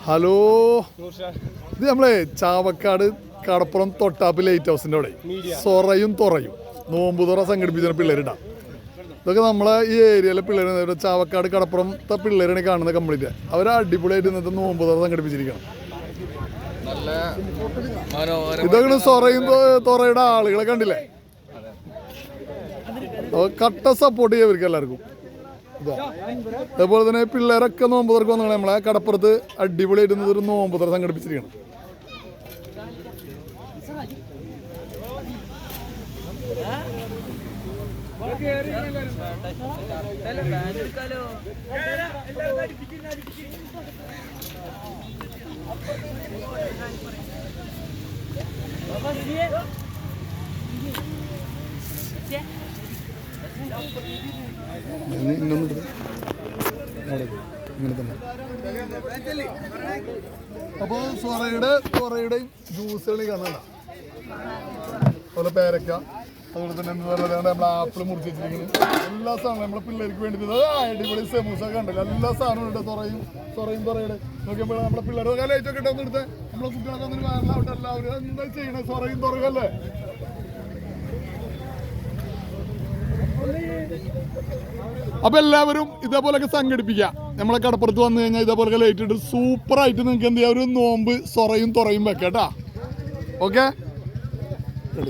Hello, ഇത് നമ്മളെ ചാവക്കാട് കടപ്പുറം Thottap light ഹൗസിൻ്റെ അവിടെ സൊറയും തുറയും നോമ്പ് തുറ സംഘടിപ്പിച്ച പിള്ളേരിടാം. ഇതൊക്കെ നമ്മളെ ഈ ഏരിയയിലെ പിള്ളേർ ചാവക്കാട് കടപ്പുറത്തെ പിള്ളേരാണ് കാണുന്നത് കംപ്ലീറ്റ്. അവർ അടിപൊളിയായിട്ട് ഇന്നത്തെ നോമ്പ് തുറ സംഘടിപ്പിച്ചിരിക്കണം. ഇതൊക്കെ സൊറയും തുറയുടെ ആളുകളെ കണ്ടില്ലേ, കട്ട സപ്പോർട്ട് ചെയ്യാം ഇവർക്ക് എല്ലാവർക്കും. അതേപോലെ തന്നെ പിള്ളേരൊക്കെ നോമ്പ് തുറക്ക് വന്നാണ് നമ്മളെ കടപ്പുറത്ത് അടിപൊളിയായിട്ട് ഒരു നോമ്പ് തുറ സംഘടിപ്പിച്ചിരിക്കണം. അപ്പൊ സൊറയുടെയും ജ്യൂസുകൾ കാണണ്ട, അതുപോലെ പേരക്ക, അതുപോലെ തന്നെ എന്താ പറയുക നമ്മൾ ആപ്പിൾ മുറിച്ച് വെച്ചിരിക്കുന്നത് എല്ലാ സാധനവും നമ്മളെ പിള്ളേർക്ക് വേണ്ടി അടിപൊളി സമൂസ കണ്ടല്ലോ, എല്ലാ സാധനവും ഉണ്ട്. തുറയുടെ നോക്കിയപ്പോൾ നമ്മളെ പിള്ളേർ ലൈറ്റൊക്കെ ഇട്ട് എടുത്ത് നമ്മളെ കുട്ടികളൊക്കെ ഒന്നും വയറിലാവട്ടെ. എല്ലാവരും എന്താ ചെയ്യണേ, സൊറയും തുറയല്ലേ. അപ്പൊ എല്ലാവരും ഇതേപോലെയൊക്കെ സംഘടിപ്പിക്കാം. നമ്മളെ കടപ്പുറത്ത് വന്നു കഴിഞ്ഞാൽ ഇതേപോലെയൊക്കെ ലൈറ്റ് ഇട്ട് സൂപ്പറായിട്ട് നിങ്ങൾക്ക് എന്ത് ചെയ്യാം, ഒരു നോമ്പ് സൊറയും തുറയും വെക്കാം കേട്ടാ. ഓക്കെ.